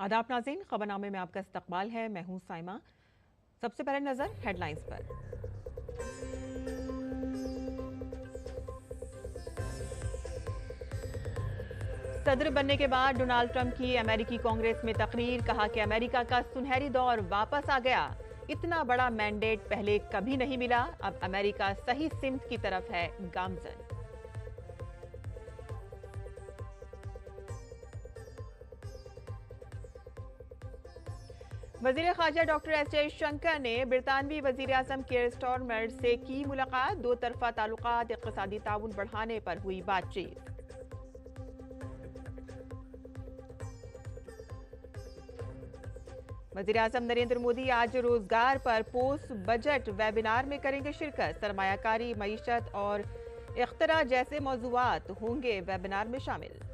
आदाब नाज़रीन, खबरनामे में आपका इस्तकबाल है। मैं हूं साइमा। सबसे पहले नजर हेडलाइंस पर। सदर बनने के बाद डोनाल्ड ट्रंप की अमेरिकी कांग्रेस में तकरीर, कहा कि अमेरिका का सुनहरी दौर वापस आ गया। इतना बड़ा मैंडेट पहले कभी नहीं मिला। अब अमेरिका सही सिमत की तरफ है गामजन। वजीर खारजा डॉक्टर एस जयशंकर ने बरतानवी वजीर आजम केयर स्टारमर से की मुलाकात। दो तरफा ताल्लुकात, इक़्तिसादी ताउन बढ़ाने पर हुई बातचीत। वजीर आजम नरेंद्र मोदी आज रोजगार पर पोस्ट बजट वेबिनार में करेंगे शिरकत। सरमायाकारी, मईशत और इख्तरा जैसे मौजूआत होंगे वेबिनार में शामिल।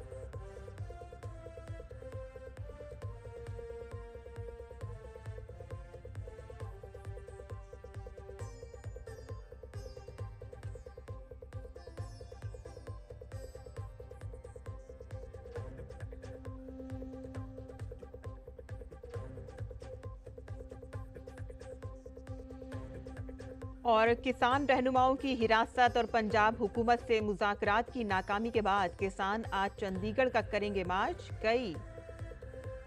और किसान रहनुमाओं की हिरासत और पंजाब हुकूमत से मुज़ाकरात की नाकामी के बाद किसान आज चंडीगढ़ का करेंगे मार्च। कई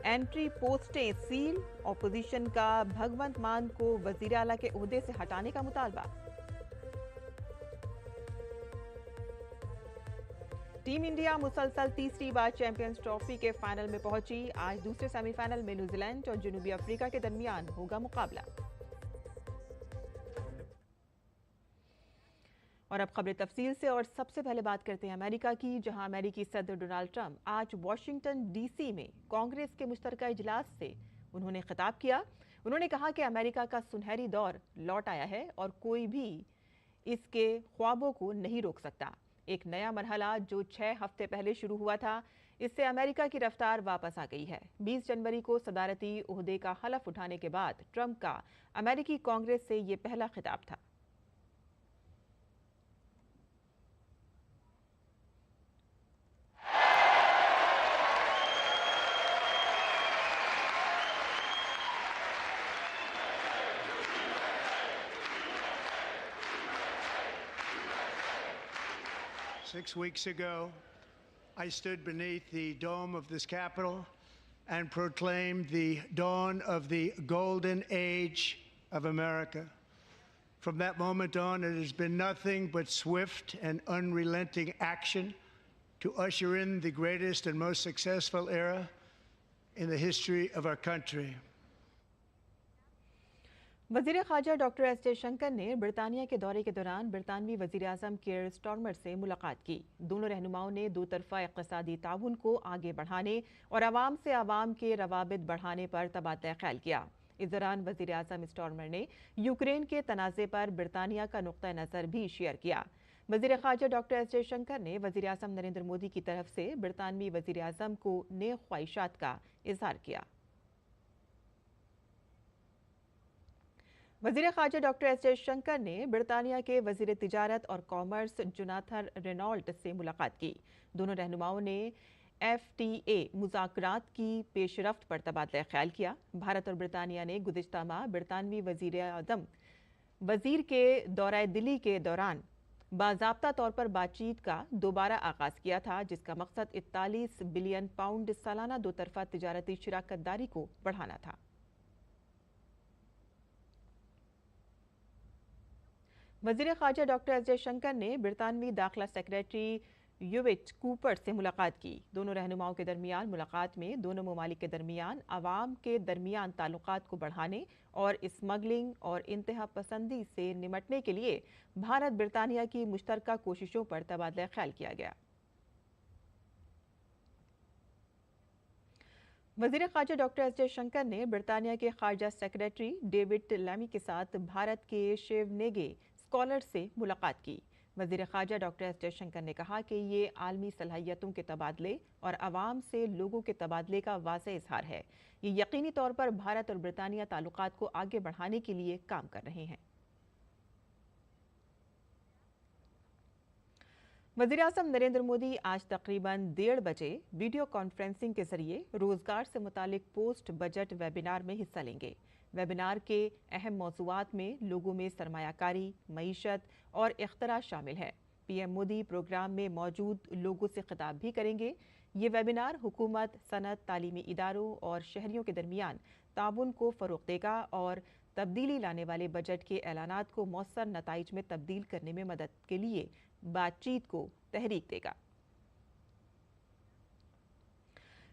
एंट्री पोस्टें सील। ऑपोजिशन का भगवंत मान को वजीर आला के ओहदे से हटाने का मुतालबा। टीम इंडिया मुसलसल तीसरी बार चैंपियंस ट्रॉफी के फाइनल में पहुंची। आज दूसरे सेमीफाइनल में न्यूजीलैंड और जनूबी अफ्रीका के दरमियान होगा मुकाबला। और अब खबरें तफसील से। और सबसे पहले बात करते हैं अमेरिका की, जहां अमेरिकी सदर डोनाल्ड ट्रंप आज वॉशिंगटन डीसी में कांग्रेस के मुश्तरका इजलास से उन्होंने खिताब किया। उन्होंने कहा कि अमेरिका का सुनहरी दौर लौट आया है और कोई भी इसके ख्वाबों को नहीं रोक सकता। एक नया मरहला जो 6 हफ्ते पहले शुरू हुआ था, इससे अमेरिका की रफ्तार वापस आ गई है। 20 जनवरी को सदारती ओहदे का हलफ उठाने के बाद ट्रंप का अमेरिकी कांग्रेस से ये पहला खिताब था। 6 weeks ago, I stood beneath the dome of this Capitol and proclaimed the dawn of the golden age of America. From that moment on, it has been nothing but swift and unrelenting action to usher in the greatest and most successful era in the history of our country. वजीर खारजा doctor S Jaishankar ने बरतानिया के दौरे के दौरान बरतानवी वजीर आजम care Starmer से मुलाकात की। दोनों रहनुमाओं ने दो तरफा इक़्तिसादी ताउन को आगे बढ़ाने और आवाम से आवाम के रवाबित बढ़ाने पर तबादला ख्याल किया। इस दौरान वजीर आजम स्टारमर ने यूक्रेन के तनाज़े पर बरतानिया का नुक्ता नज़र भी शेयर किया। वजीर खारजा डॉक्टर एस जयशंकर ने वजीर आजम नरेंद्र मोदी की तरफ से बरतानवी वजीर आजम को नेक ख्वाहिशात का इजहार किया। वजीर खारजा डॉक्टर एस जयशंकर ने बरतानिया के वजीर तिजारत और कॉमर्स जोनाथन रेनॉल्ट से मुलाकात की। दोनों रहनुमाओं ने FTA मुज़ाकरात की पेशरफ्त पर तबादला ख्याल किया। भारत और बरतानिया ने गुज़िश्ता माह बरतानवी वजीर के दौरा दिल्ली के दौरान बाज़ाब्ता तौर पर बातचीत का दोबारा आगाज किया था, जिसका मकसद 41 बिलियन पाउंड सालाना दो तरफा तिजारती शराकतदारी को बढ़ाना था। वजीर खारजा डॉक्टर एस जयशंकर ने बरतानवी दाखिला सेक्रेटरी यूविट कूपर से मुलाकात की। दोनों रहनुमाओं के दरमियान मुलाकात में दोनों ममालिक के दरमियान आवाम के दरमियान ताल्लुकात को बढ़ाने और स्मगलिंग और इंतहा पसंदी से निमटने के लिए भारत बरतानिया की मुश्तरका कोशिशों पर तबादला ख्याल किया गया। वजीर खारजा डॉक्टर एस जयशंकर ने बरतानिया के खारजा सेक्रेटरी डेविड लैमी के साथ भारत के शेवनेगे स्कॉलर से मुलाकात की। वजीर खारजा डॉक्टर एस जयशंकर ने कहा कि ये आलमी सलाहियतों के तबादले और आवाम से लोगों के तबादले का वाज़ेह इजहार है। ये यकीनी तौर पर भारत और बरतानिया ताल्लुकात को आगे बढ़ाने के लिए काम कर रहे हैं। वज़ीर-ए-आज़म नरेंद्र मोदी आज तकरीबन 1:30 बजे वीडियो कॉन्फ्रेंसिंग के जरिए रोजगार से मुतालिक पोस्ट बजट वेबिनार में हिस्सा लेंगे। वेबिनार के अहम मौज़ूआत में लोगों में सरमायाकारी, मईशत और इख्तरा शामिल है। पीएम मोदी प्रोग्राम में मौजूद लोगों से खिताब भी करेंगे। ये वेबिनार हुकूमत, सनत, तालीमी इदारों और शहरियों के दरमियान ताउन को फ़रोग़ देगा और तब्दीली लाने वाले बजट के ऐलानात को मौसर नताइज में तब्दील करने में मदद के लिए बातचीत को तहरीक देगा।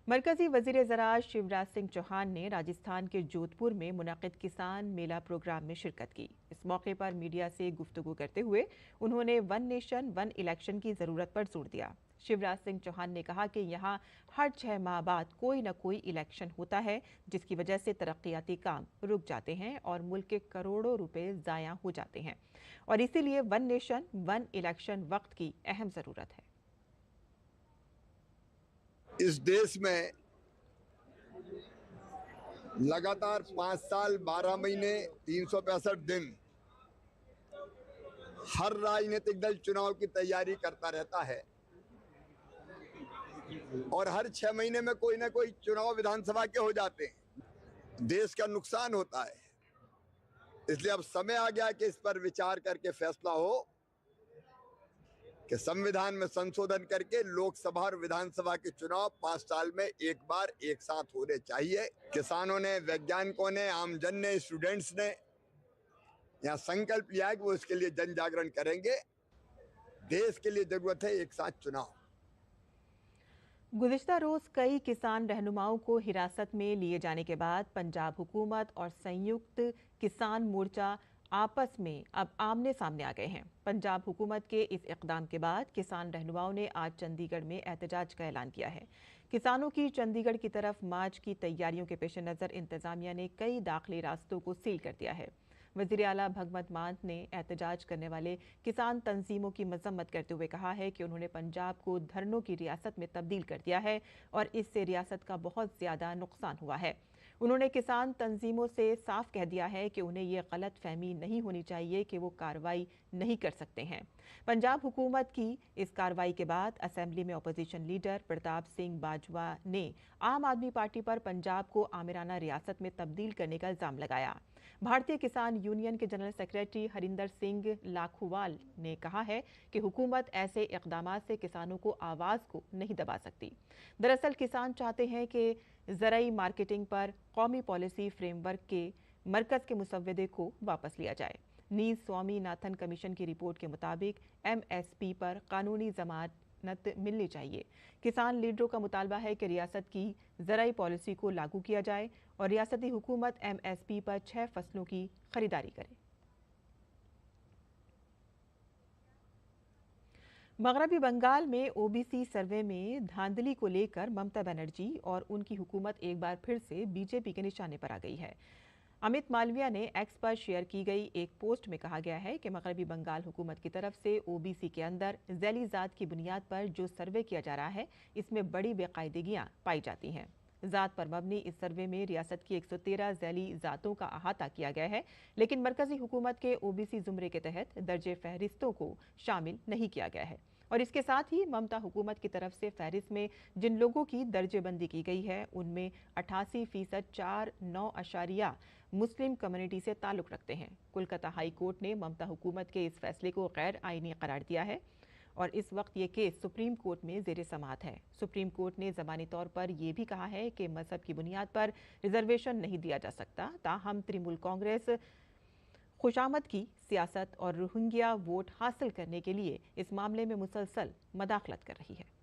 मरकजी वजीर ज़राअत शिवराज सिंह चौहान ने राजस्थान के जोधपुर में मुनक़िद किसान मेला प्रोग्राम में शिरकत की। इस मौके पर मीडिया से गुफ्तगू करते हुए उन्होंने वन नेशन वन इलेक्शन की ज़रूरत पर जोर दिया। शिवराज सिंह चौहान ने कहा कि यहाँ हर 6 माह बाद कोई न कोई इलेक्शन होता है, जिसकी वजह से तरक्याती काम रुक जाते हैं और मुल्क के करोड़ों रुपए ज़ाया हो जाते हैं और इसीलिए वन नेशन वन इलेक्शन वक्त की अहम ज़रूरत है। इस देश में लगातार 5 साल 12 महीने 365 दिन हर राजनीतिक दल चुनाव की तैयारी करता रहता है और हर 6 महीने में कोई ना कोई चुनाव विधानसभा के हो जाते हैं। देश का नुकसान होता है, इसलिए अब समय आ गया कि इस पर विचार करके फैसला हो कि संविधान में संशोधन करके लोकसभा और विधानसभा के चुनाव 5 साल में एक बार एक साथ होने चाहिए। किसानों ने, वैज्ञानिकों ने, आमजन ने, स्टूडेंट्स ने यहाँ संकल्प लिया है कि वो इसके लिए जन जागरण करेंगे। देश के लिए जरूरत है एक साथ चुनाव। गुज़िश्ता रोज़ कई किसान रहनुमाओं को हिरासत में लिए जाने के बाद पंजाब हुकूमत और संयुक्त किसान मोर्चा आपस में अब आमने सामने आ गए हैं। पंजाब हुकूमत के इस इक़दाम के बाद किसान रहनुमाओं ने आज चंडीगढ़ में एहतजाज का ऐलान किया है। किसानों की चंडीगढ़ की तरफ मार्च की तैयारियों के पेश नज़र इंतज़ामिया ने कई दाखिली रास्तों को सील कर दिया है। वज़ीर आला भगवंत मान ने एहतजाज करने वाले किसान तंजीमों की मजम्मत करते हुए कहा है कि उन्होंने पंजाब को धरनों की रियासत में तब्दील कर दिया है और इससे रियासत का बहुत ज़्यादा नुकसान हुआ है। उन्होंने किसान तंजीमों से साफ कह दिया है कि उन्हें ये गलत फहमी नहीं होनी चाहिए कि वो कार्रवाई नहीं कर सकते हैं। पंजाब हुकूमत की इस कार्रवाई के बाद असेंबली में अपोजिशन लीडर प्रताप सिंह बाजवा ने आम आदमी पार्टी पर पंजाब को आमिराना रियासत में तब्दील करने का इल्ज़ाम लगाया। भारतीय किसान यूनियन के जनरल सेक्रेटरी हरिंदर सिंह लाखोवाल ने कहा है कि हुकूमत ऐसे इक़दामात से किसानों को आवाज़ को नहीं दबा सकती। दरअसल किसान चाहते हैं कि ज़राई मार्केटिंग पर कौमी पॉलिसी फ्रेमवर्क के मरकज़ के मुसव्वदे को वापस लिया जाए। नीज स्वामीनाथन कमीशन की रिपोर्ट के मुताबिक MSP पर कानूनी जमानत मिलनी चाहिए। किसान लीडरों का मुतालबा है कि रियासत की ज़राई पॉलिसी को लागू किया जाए और रियासती हुकूमत MSP पर 6 फसलों की खरीदारी करे। मगरबी बंगाल में OBC सर्वे में धांधली को लेकर ममता बनर्जी और उनकी हुकूमत एक बार फिर से बीजेपी के निशाने पर आ गई है। अमित मालविया ने एक्स पर शेयर की गई एक पोस्ट में कहा गया है कि मगरबी बंगाल हुकूमत की तरफ से OBC के अंदर ज़ैली ज़ात की बुनियाद पर जो सर्वे किया जा रहा है, इसमें बड़ी बेकायदगियाँ पाई जाती हैं। ज़ात पर मबनी इस सर्वे में रियासत की 113 ज़ैली ज़ातों का अहाता किया गया है, लेकिन मरकज़ी हुकूमत के OBC ज़ुमरे के तहत दर्जे फहरिस्तों को शामिल नहीं किया गया है। और इसके साथ ही ममता हुकूमत की तरफ से फहरिस्त में जिन लोगों की दर्जेबंदी की गई है, उनमें 88% 4.9 मुस्लिम कम्युनिटी से ताल्लुक़ रखते हैं। कोलकाता हाई कोर्ट ने ममता हुकूमत के इस फैसले को गैर आइनी करार दिया है और इस वक्त ये केस सुप्रीम कोर्ट में ज़ेरे समाअत है। सुप्रीम कोर्ट ने ज़बानी तौर पर यह भी कहा है कि मजहब की बुनियाद पर रिजर्वेशन नहीं दिया जा सकता। ताहम तृणमूल कांग्रेस खुशामद की सियासत और रोहिंग्या वोट हासिल करने के लिए इस मामले में मुसलसल मदाखलत कर रही है।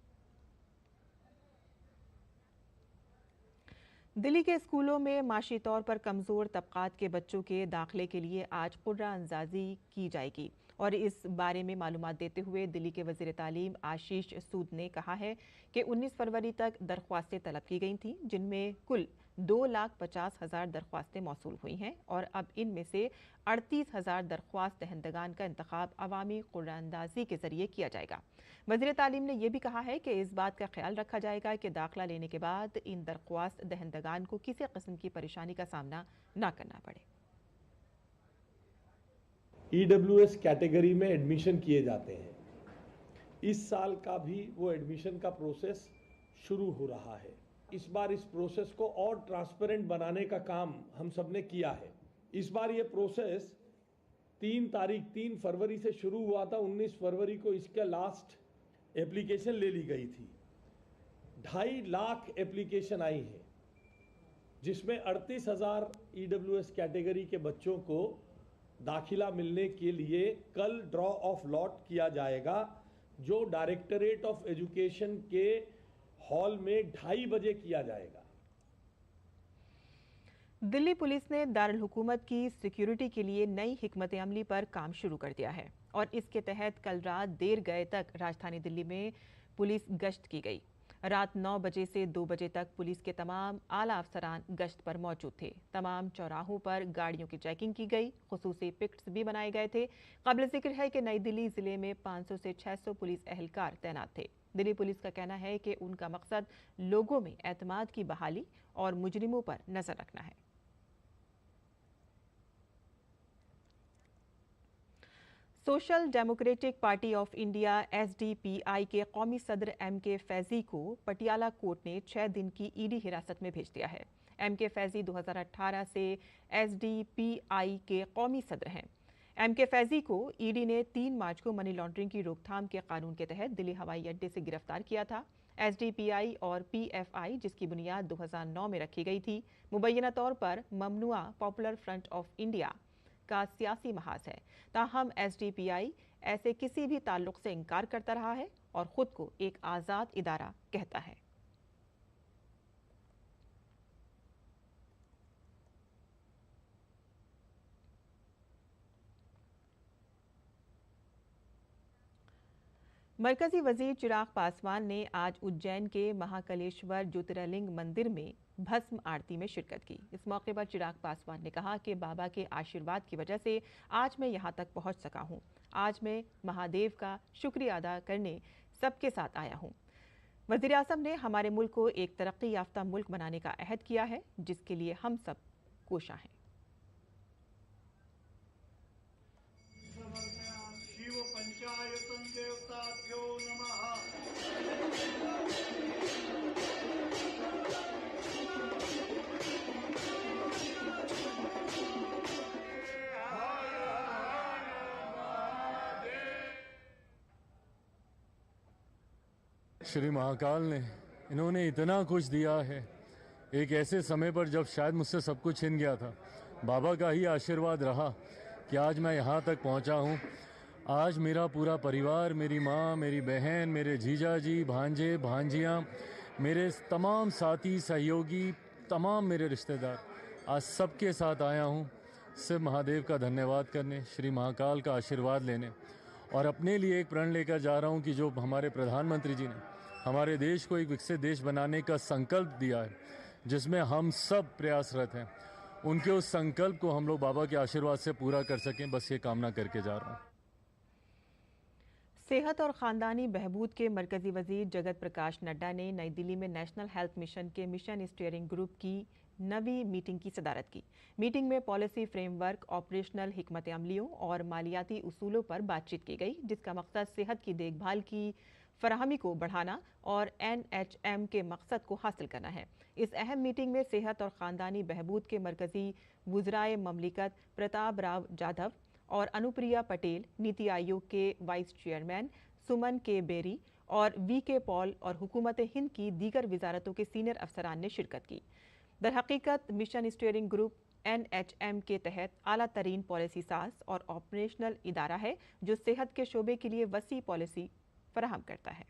दिल्ली के स्कूलों में माशी तौर पर कमज़ोर तबकात के बच्चों के दाखिले के लिए आज कुर्रा अंदाजी की जाएगी और इस बारे में मालूमात देते हुए दिल्ली के वज़ीर तालीम आशीष सूद ने कहा है कि 19 फरवरी तक दरख्वास्तें तलब की गई थीं, जिनमें कुल 2,50,000 दरख्वास्तें मौसूल हुई हैं और अब इनमें से 38,000 दरख्वास्त दहंदगान का इंतखाब अवामी कुर्रानंदाजी के जरिए किया जाएगा। वज़ीर तालीम ने यह भी कहा है कि इस बात का ख्याल रखा जाएगा कि दाखिला लेने के बाद इन दरख्वास्त दहंदगान को किसी किस्म की परेशानी का सामना न करना पड़े। EWS कैटेगरी में एडमिशन किए जाते हैं इस साल का भी वो एडमिशन का प्रोसेस शुरू हो रहा है। इस बार इस प्रोसेस को और ट्रांसपेरेंट बनाने का काम हम सब ने किया है। इस बार ये प्रोसेस 3 फरवरी से शुरू हुआ था। 19 फरवरी को इसका लास्ट एप्लीकेशन ले ली गई थी। 2.5 लाख एप्लीकेशन आई है, जिसमें 38,000 EWS कैटेगरी के बच्चों को दाखिला मिलने के लिए कल ड्रॉ ऑफ लॉट किया जाएगा, जो डायरेक्टरेट ऑफ एजुकेशन के हॉल में 2:30 बजे किया जाएगा। दिल्ली पुलिस ने दारुल हुकूमत की सिक्योरिटी के लिए नई हिकमत अमली पर काम शुरू कर दिया है और इसके तहत कल रात देर गए तक राजधानी दिल्ली में पुलिस गश्त की गई। रात 9 बजे से 2 बजे तक पुलिस के तमाम आला अफसरान गश्त पर मौजूद थे। तमाम चौराहों पर गाड़ियों की चेकिंग की गई। खुसूसी पिक्ट्स भी बनाए गए थे। काबिल जिक्र है कि नई दिल्ली जिले में 500 से 600 पुलिस एहलकार तैनात थे। दिल्ली पुलिस का कहना है कि उनका मकसद लोगों में एतमाद की बहाली और मुजरिमों पर नजर रखना है। Social democratic party of India SDPI के कौमी सदर MK फैजी को पटियाला कोर्ट ने 6 दिन की ईडी हिरासत में भेज दिया है। MK फैजी 2018 से SDPI के कौमी सदर हैं। MK फैजी को ईडी ने 3 मार्च को मनी लॉन्ड्रिंग की रोकथाम के कानून के तहत दिल्ली हवाई अड्डे से गिरफ्तार किया था। SDPI और PFI, जिसकी बुनियाद 2009 में रखी गई थी, मुबैना तौर पर ममनुआ पॉपुलर फ्रंट ऑफ इंडिया का सियासी महाज है। ताहम SDPI ऐसे किसी भी ताल्लुक से इनकार करता रहा है और खुद को एक आज़ाद इदारा कहता है। मरकजी वजीर चिराग पासवान ने आज उज्जैन के महाकालेश्वर ज्योतिर्लिंग मंदिर में भस्म आरती में शिरकत की। इस मौके पर चिराग पासवान ने कहा कि बाबा के आशीर्वाद की वजह से आज मैं यहां तक पहुंच सका हूं। आज मैं महादेव का शुक्रिया अदा करने सबके साथ आया हूं। वजीर आज़म ने हमारे मुल्क को एक तरक्की याफ्ता मुल्क बनाने का अहद किया है, जिसके लिए हम सब कोशा हैं। श्री महाकाल ने इन्होंने इतना कुछ दिया है एक ऐसे समय पर जब शायद मुझसे सब कुछ छिन गया था। बाबा का ही आशीर्वाद रहा कि आज मैं यहाँ तक पहुँचा हूँ। आज मेरा पूरा परिवार, मेरी माँ, मेरी बहन, मेरे जीजा जी, भांजे, भांजियाँ, मेरे तमाम साथी, सहयोगी, तमाम मेरे रिश्तेदार, आज सबके साथ आया हूँ सिर्फ महादेव का धन्यवाद करने, श्री महाकाल का आशीर्वाद लेने और अपने लिए एक प्रण लेकर जा रहा हूँ कि जो हमारे प्रधानमंत्री जी ने हमारे देश को एक विकसित देश बनाने का संकल्प दिया है, जिसमें हम सब प्रयासरत हैं, उनके उस संकल्प को हम लोग बाबा के आशीर्वाद से पूरा कर सकें, बस ये कामना करके जा रहा हूँ। सेहत और ख़ानदानी बहबूद के मरकजी वजीर जगत प्रकाश नड्डा ने नई दिल्ली में नेशनल हेल्थ मिशन के मिशन स्टीयरिंग ग्रुप की नवी मीटिंग की सदारत की। मीटिंग में पॉलिसी फ्रेमवर्क, ऑपरेशनल हिकमत अमलियों और मालियाती उसूलों पर बातचीत की गई, जिसका मकसद सेहत की देखभाल की फराहमी को बढ़ाना और NHM के मकसद को हासिल करना है। इस अहम मीटिंग में सेहत और ख़ानदानी बहबूद के मरकजी वुज़राए ममलिकत प्रताप राव जाधव और अनुप्रिया पटेल, नीति आयोग के वाइस चेयरमैन सुमन के बेरी और VK पॉल और हुकूमत हिंद की दीगर वजारतों के सीनियर अफसरान ने शिरकत की। दरहकीकत मिशन स्टीयरिंग ग्रुप NHM के तहत आला तरीन पॉलिसी साज और ऑपरेशनल इदारा है, जो सेहत के शोबे के लिए वसी पॉलिसी फराहम करता है।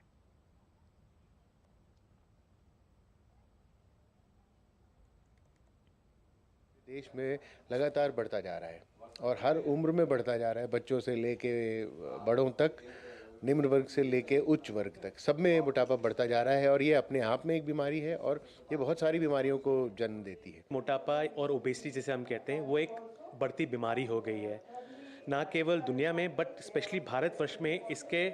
देश में लगातार बढ़ता जा रहा है और हर उम्र में बढ़ता जा रहा है, बच्चों से लेके बड़ों तक, निम्न वर्ग से लेके उच्च वर्ग तक, सब में मोटापा बढ़ता जा रहा है और ये अपने आप में एक बीमारी है और ये बहुत सारी बीमारियों को जन्म देती है। मोटापा और ओबेसिटी जिसे हम कहते हैं, वो एक बढ़ती बीमारी हो गई है, ना केवल दुनिया में बट स्पेशली भारतवर्ष में इसके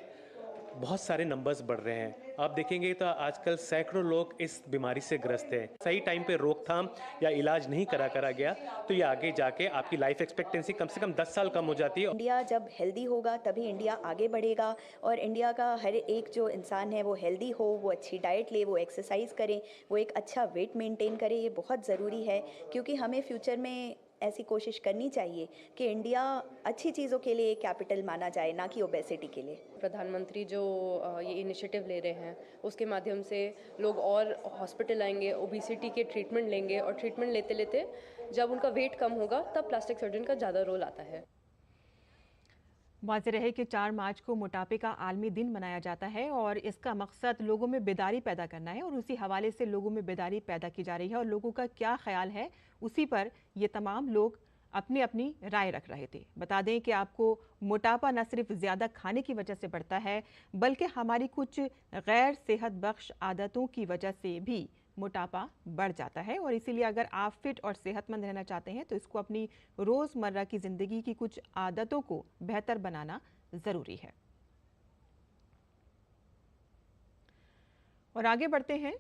बहुत सारे नंबर्स बढ़ रहे हैं। आप देखेंगे तो आजकल सैकड़ों लोग इस बीमारी से ग्रस्त हैं। सही टाइम पे रोकथाम या इलाज नहीं करा गया तो ये आगे जाके आपकी लाइफ एक्सपेक्टेंसी कम से कम 10 साल कम हो जाती है। इंडिया जब हेल्दी होगा तभी इंडिया आगे बढ़ेगा, और इंडिया का हर एक जो इंसान है वो हेल्दी हो, वो अच्छी डाइट ले, वो एक्सरसाइज करे, वो एक अच्छा वेट मेंटेन करे। ये बहुत ज़रूरी है, क्योंकि हमें फ्यूचर में ऐसी कोशिश करनी चाहिए कि इंडिया अच्छी चीज़ों के लिए कैपिटल माना जाए, ना कि ओबेसिटी के लिए। प्रधानमंत्री जो ये इनिशिएटिव ले रहे हैं उसके माध्यम से लोग और हॉस्पिटल आएंगे, ओबेसिटी के ट्रीटमेंट लेंगे, और ट्रीटमेंट लेते लेते जब उनका वेट कम होगा तब प्लास्टिक सर्जन का ज़्यादा रोल आता है। वाज़ेह रहे कि 4 मार्च को मोटापे का आलमी दिन मनाया जाता है और इसका मकसद लोगों में बेदारी पैदा करना है, और उसी हवाले से लोगों में बेदारी पैदा की जा रही है और लोगों का क्या ख्याल है उसी पर ये तमाम लोग अपनी अपनी राय रख रहे थे। बता दें कि आपको मोटापा न सिर्फ ज़्यादा खाने की वजह से बढ़ता है, बल्कि हमारी कुछ गैर सेहत बख्श आदतों की वजह से भी मोटापा बढ़ जाता है। और इसीलिए अगर आप फिट और सेहतमंद रहना चाहते हैं तो इसको अपनी रोज़मर्रा की ज़िंदगी की कुछ आदतों को बेहतर बनाना ज़रूरी है। और आगे बढ़ते हैं,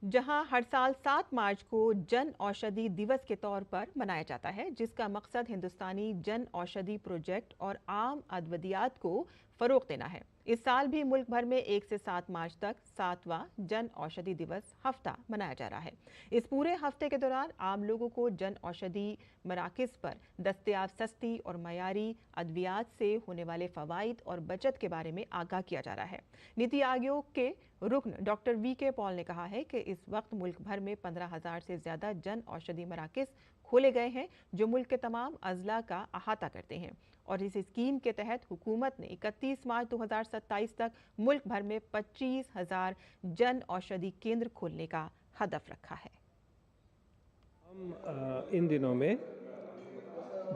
जहां हर साल 7 मार्च को जन औषधि दिवस के तौर पर मनाया जाता है, जिसका मकसद हिंदुस्तानी जन औषधि प्रोजेक्ट और आम अद्वियात को फ़रोग़ देना है। इस साल भी मुल्क भर में 1 से 7 मार्च तक 7वां जन औषधि दिवस हफ्ता मनाया जा रहा है। इस पूरे हफ्ते के दौरान आम लोगों को जन औषधि मराकज़ पर दस्तयाब सस्ती और मयारी अद्वियात से होने वाले फ़वाइद और बचत के बारे में आगाह किया जा रहा है। नीति आयोग के रुकन डॉक्टर वी.के. पॉल ने कहा है कि इस वक्त मुल्क भर में 15,000 से ज़्यादा जन औषधि मराकज़ खोले गए हैं, जो मुल्क के तमाम अज़ला का अहाता करते हैं। और इस स्कीम के तहत हुकूमत ने 31 मार्च 2027 तक मुल्क भर में 25,000 जन औषधि केंद्र खोलने का हदफ रखा है। हम इन दिनों में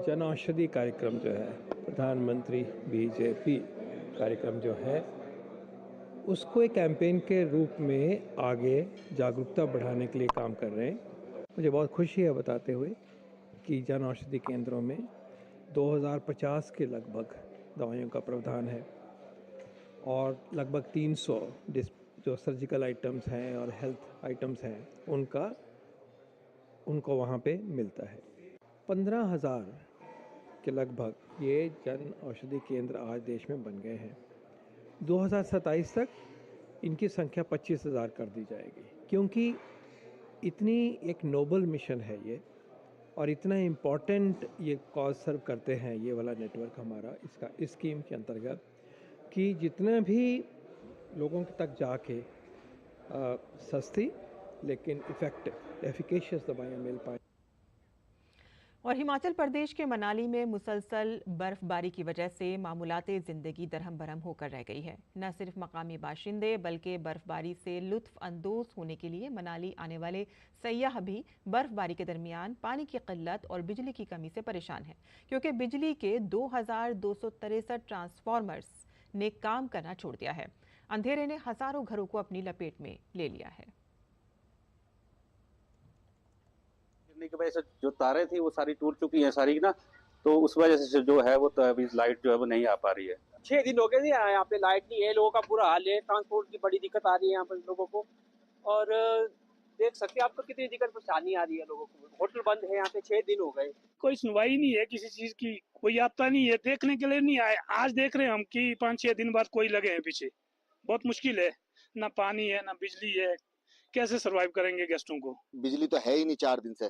जन औषधि कार्यक्रम जो है, प्रधानमंत्री बीजेपी कार्यक्रम जो है, उसको एक कैंपेन के रूप में आगे जागरूकता बढ़ाने के लिए काम कर रहे हैं। मुझे बहुत खुशी है बताते हुए कि जन औषधि केंद्रों में 2050 के लगभग दवाइयों का प्रावधान है, और लगभग 300 जो सर्जिकल आइटम्स हैं और हेल्थ आइटम्स हैं उनको वहाँ पे मिलता है। 15,000 के लगभग ये जन औषधि केंद्र आज देश में बन गए हैं। 2027 तक इनकी संख्या 25,000 कर दी जाएगी, क्योंकि इतनी एक नोबल मिशन है ये, और इतना इम्पॉर्टेंट ये कॉज सर्व करते हैं ये वाला नेटवर्क हमारा इस स्कीम के अंतर्गत, कि जितना भी लोगों तक जाके सस्ती लेकिन इफ़ेक्टिव एफिकेशियस दवाइयाँ मिल पाएँ। और हिमाचल प्रदेश के मनाली में मुसलसल बर्फबारी की वजह से मामूलाते ज़िंदगी दरहम बरहम होकर रह गई है। न सिर्फ मकामी बाशिंदे बल्कि बर्फबारी से लुत्फ़ अंदोज़ होने के लिए मनाली आने वाले सयाह भी बर्फबारी के दरमियान पानी की किल्लत और बिजली की कमी से परेशान हैं, क्योंकि बिजली के 2,263 ट्रांसफार्मर्स ने काम करना छोड़ दिया है। अंधेरे ने हज़ारों घरों को अपनी लपेट में ले लिया है। की वजह से जो तारें थी वो सारी टूट चुकी हैं सारी ना, तो उस वजह से जो है वो तो अभी लाइट जो है वो नहीं आ पा रही है। 6 दिन हो गए थे यहाँ पे लाइट नहीं है, लोगों का बुरा हाल है, ट्रांसपोर्ट की बड़ी दिक्कत आ रही है यहाँ पर लोगों को, और देख सकते हैं आपको कितनी दिक्कत परेशानी आ रही है लोगों को। होटल बंद है यहाँ पे 6 दिन हो गए, कोई सुनवाई नहीं है किसी चीज की, कोई आता नहीं है, देखने के लिए नहीं आए। आज देख रहे हैं हम कि 5-6 दिन बाद कोई लगे हैं पीछे। बहुत मुश्किल है, ना पानी है ना बिजली है, कैसे सर्वाइव करेंगे गेस्टों को। बिजली तो है ही नहीं 4 दिन से।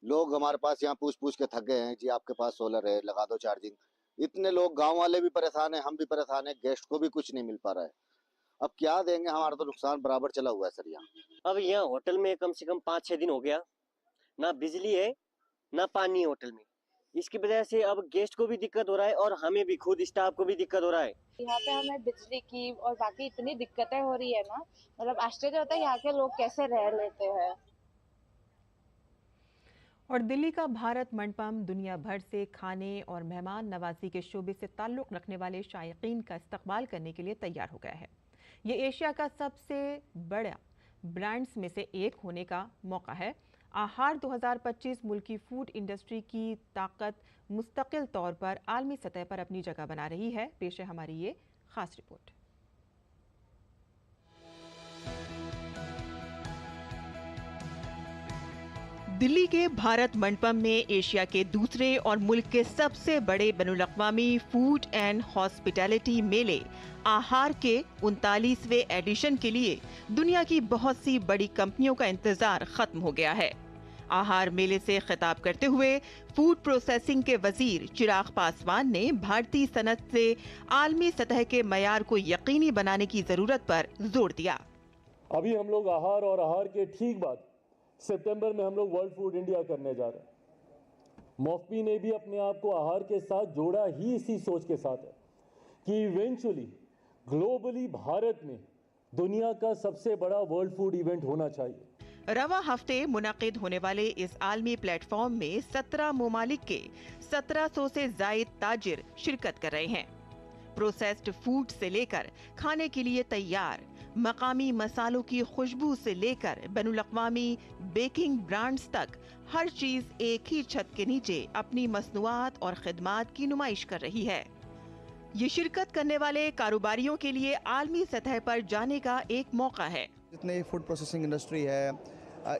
लोग हमारे पास यहाँ पूछ के थक गए हैं, जी आपके पास सोलर है लगा दो चार्जिंग। इतने लोग गांव वाले भी परेशान हैं, हम भी परेशान हैं, गेस्ट को भी कुछ नहीं मिल पा रहा है। अब क्या देंगे, हमारा तो नुकसान बराबर चला हुआ है सर यहाँ। अब यहाँ होटल में कम से कम 5-6 दिन हो गया, ना बिजली है ना पानी है होटल में। इसकी वजह से अब गेस्ट को भी दिक्कत हो रहा है और हमें भी खुद स्टाफ को भी दिक्कत हो रहा है। यहाँ पे हमें बिजली की और बाकी इतनी दिक्कतें हो रही है ना, मतलब आश्चर्य होता है यहाँ के लोग कैसे रह लेते हैं। और दिल्ली का भारत मंडपम दुनिया भर से खाने और मेहमान नवाजी के शोबे से ताल्लुक़ रखने वाले शायकीन का इस्तकबाल करने के लिए तैयार हो गया है। ये एशिया का सबसे बड़ा ब्रांड्स में से एक होने का मौका है। आहार 2025 मुल्की फूड इंडस्ट्री की ताकत मुस्तकिल तौर पर आलमी सतह पर अपनी जगह बना रही है। पेश है हमारी ये खास रिपोर्ट। दिल्ली के भारत मंडपम में एशिया के दूसरे और मुल्क के सबसे बड़े बैनुल-अक़वामी फूड एंड हॉस्पिटैलिटी मेले आहार के 39वें एडिशन के लिए दुनिया की बहुत सी बड़ी कंपनियों का इंतजार खत्म हो गया है। आहार मेले से खिताब करते हुए फूड प्रोसेसिंग के वजीर चिराग पासवान ने भारतीय सनत से आलमी सतह के मयार को यकीनी बनाने की जरूरत पर जोर दिया। अभी हम लोग आहार और आहार के ठीक बाद सितंबर में हम लोग वर्ल्ड फूड इंडिया करने जा रहे हैं। मॉफपी ने भी अपने आप को आहार के साथ जोड़ा ही इसी सोच के साथ है कि इवेंचुअली ग्लोबली भारत में दुनिया का सबसे बड़ा वर्ल्ड फूड इवेंट होना चाहिए। रवा हफ्ते मुनाकिद होने वाले इस आलमी प्लेटफॉर्म में 17 ममालिक के 1700 से जायद ताजिर शिरकत कर रहे हैं। प्रोसेस्ड फूड से लेकर खाने के लिए तैयार मकामी मसालों की खुशबू से लेकर बैनुल-अक़वामी बेकिंग ब्रांड्स तक हर चीज एक ही छत के नीचे अपनी मसनूआत और खिदमात की नुमाइश कर रही है। ये शिरकत करने वाले कारोबारियों के लिए आलमी सतह पर जाने का एक मौका है। जितने फूड प्रोसेसिंग इंडस्ट्री है,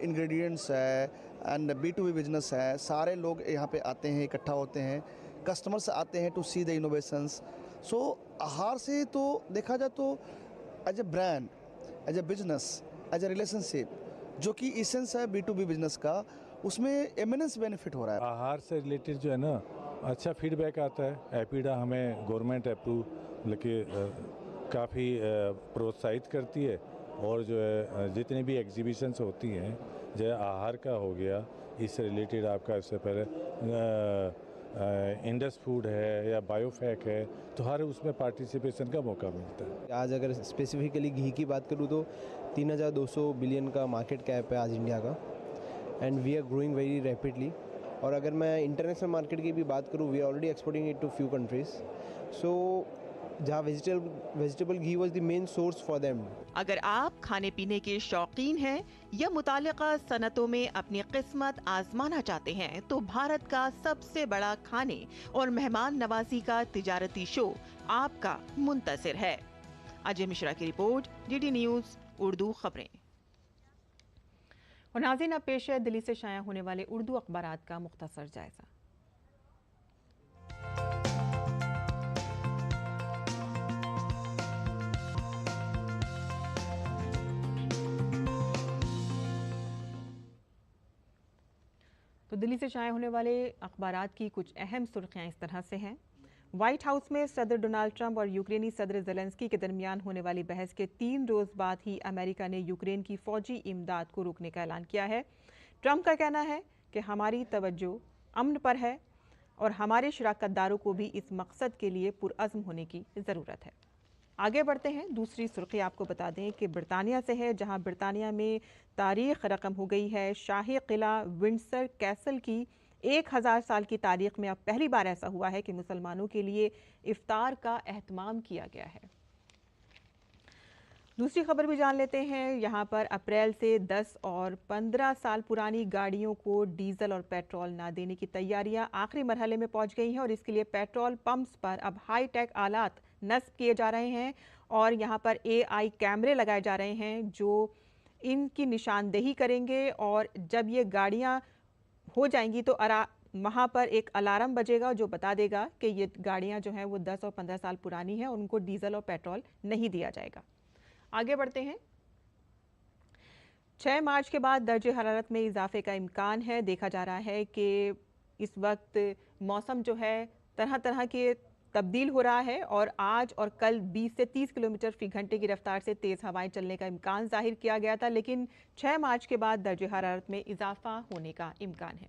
इंग्रेडिएंट्स है एंड B2B बिजनेस है, सारे लोग यहाँ पे आते हैं, इकट्ठा होते हैं, कस्टमर्स आते हैं to see the innovations. So आहार से तो देखा जाए तो as a brand, as a business, as a relationship, जो कि इसेंस है B2B बिजनेस का, उसमें एमिनेंस बेनिफिट हो रहा है। आहार से रिलेटेड जो है ना अच्छा फीडबैक आता है। एपीडा हमें गवर्नमेंट अप्रूव लेके काफ़ी प्रोत्साहित करती है और जो है जितनी भी एग्जीबिशंस होती हैं जो आहार का हो गया, इससे रिलेटेड आपका इससे पहले इंडस फूड है या बायोफैक है, तो हर उसमें पार्टिसिपेशन का मौका मिलता है। आज अगर स्पेसिफिकली घी की बात करूँ तो 3200 बिलियन का मार्केट कैप है आज इंडिया का and we are growing very rapidly. और अगर मैं इंटरनेशनल मार्केट की भी बात करूँ, we are already exporting it to few countries. So जहाँ vegetable ghee was the main source for them. अगर आप खाने पीने के शौकीन हैं या मुतालिका सनतों में अपनी किस्मत आजमाना चाहते हैं तो भारत का सबसे बड़ा खाने और मेहमान नवाजी का तिजारती शो आपका मुंतसिर है। अजय मिश्रा की रिपोर्ट, DD न्यूज़ उर्दू खबरें। और नाज़रीन, अब पेश है दिल्ली से शाया होने वाले उर्दू अखबारात का मुख्तसर जायजा। तो दिल्ली से शाया होने वाले अखबारात की कुछ अहम सुर्खियां इस तरह से हैं। व्हाइट हाउस में सदर डोनाल्ड ट्रंप और यूक्रेनी सदर ज़ेलेंस्की के दरमियान होने वाली बहस के 3 रोज़ बाद ही अमेरिका ने यूक्रेन की फ़ौजी इमदाद को रोकने का ऐलान किया है। ट्रंप का कहना है कि हमारी तवज्जो अमन पर है और हमारे शराकतदारों को भी इस मकसद के लिए पुरअज़्म होने की ज़रूरत है। आगे बढ़ते हैं। दूसरी सुर्खी आपको बता दें कि ब्रिटानिया से है, जहां ब्रिटानिया में तारीख रकम हो गई है। शाही किला विंडसर कैसल की 1000 साल की तारीख में अब पहली बार ऐसा हुआ है कि मुसलमानों के लिए इफ्तार का एहतमाम किया गया है। दूसरी खबर भी जान लेते हैं। यहाँ पर अप्रैल से 10 और 15 साल पुरानी गाड़ियों को डीजल और पेट्रोल ना देने की तैयारियां आखिरी मरहले में पहुंच गई हैं और इसके लिए पेट्रोल पंप्स पर अब हाई टेक आलात नस्ब किए जा रहे हैं और यहाँ पर AI कैमरे लगाए जा रहे हैं जो इनकी निशानदेही करेंगे और जब ये गाड़ियाँ हो जाएंगी तो वहाँ पर एक अलार्म बजेगा जो बता देगा कि ये गाड़ियाँ जो हैं वो 10 और 15 साल पुरानी हैं और उनको डीजल और पेट्रोल नहीं दिया जाएगा। आगे बढ़ते हैं। 6 मार्च के बाद दर्जे हरारत में इजाफे का इम्कान है। देखा जा रहा है कि इस वक्त मौसम जो है तरह तरह के तब्दील हो रहा है और आज और कल 20 से 30 किलोमीटर फी घंटे की रफ्तार से तेज़ हवाएं चलने का इम्कान जाहिर किया गया था, लेकिन 6 मार्च के बाद दर्जे हरारत में इजाफा होने का इम्कान है।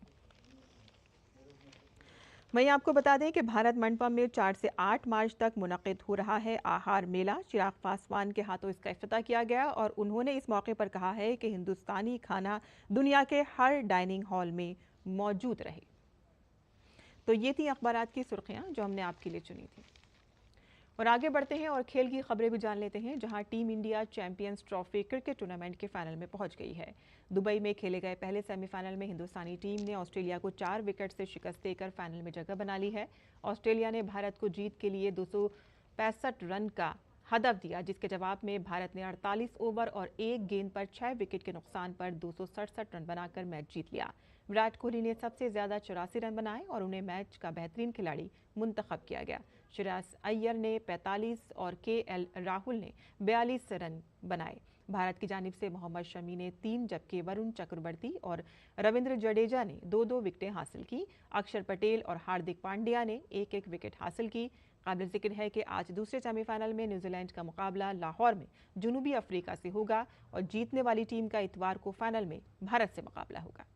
वहीं आपको बता दें कि भारत मंडपम में 4 से 8 मार्च तक मुनक़िद हो रहा है आहार मेला। चिराग पासवान के हाथों इसका इफ्तिताह किया गया और उन्होंने इस मौके पर कहा है कि हिंदुस्तानी खाना दुनिया के हर डाइनिंग हॉल में मौजूद रहे। तो ये थी अखबारात की सुर्खियाँ जो हमने आपके लिए चुनी थी। और आगे बढ़ते हैं और खेल की खबरें भी जान लेते हैं, जहां team India champions trophy cricket tournament के फाइनल में पहुंच गई है। दुबई में खेले गए पहले सेमीफाइनल में हिंदुस्तानी टीम ने ऑस्ट्रेलिया को 4 विकेट से शिकस्त देकर फाइनल में जगह बना ली है। ऑस्ट्रेलिया ने भारत को जीत के लिए 65 रन का हदफ दिया, जिसके जवाब में भारत ने 48 ओवर और 1 गेंद पर 6 विकेट के नुकसान पर 267 रन बनाकर मैच जीत लिया। विराट कोहली ने सबसे ज्यादा 84 रन बनाए और उन्हें मैच का बेहतरीन खिलाड़ी मुंतखब किया गया। श्रेयस अय्यर ने 45 और केएल राहुल ने 42 रन बनाए। भारत की जानिब से मोहम्मद शमी ने 3 जबकि वरुण चक्रवर्ती और रविंद्र जडेजा ने 2-2 विकेटें हासिल की। अक्षर पटेल और हार्दिक पांड्या ने 1-1 विकेट हासिल की। काबिल जिक्र है कि आज दूसरे सेमीफाइनल में न्यूजीलैंड का मुकाबला लाहौर में जनूबी अफ्रीका से होगा और जीतने वाली टीम का इतवार को फाइनल में भारत से मुकाबला होगा।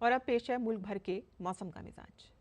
और अब पेश है मुल्क भर के मौसम का मिजाज।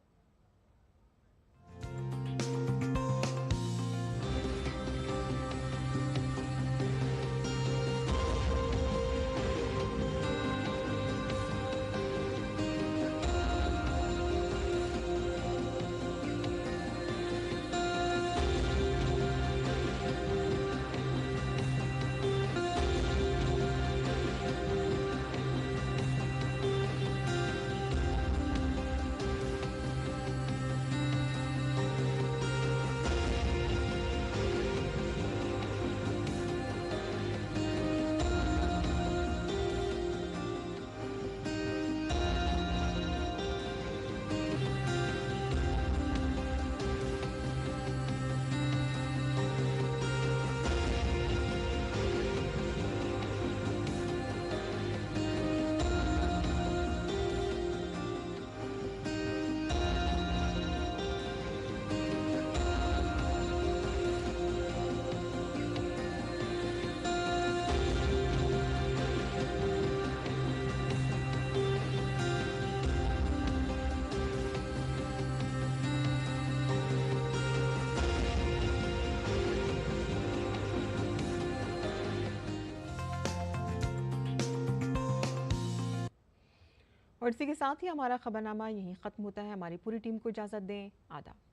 और इसी के साथ ही हमारा खबरनामा यहीं ख़त्म होता है। हमारी पूरी टीम को इजाज़त दें। आदाब।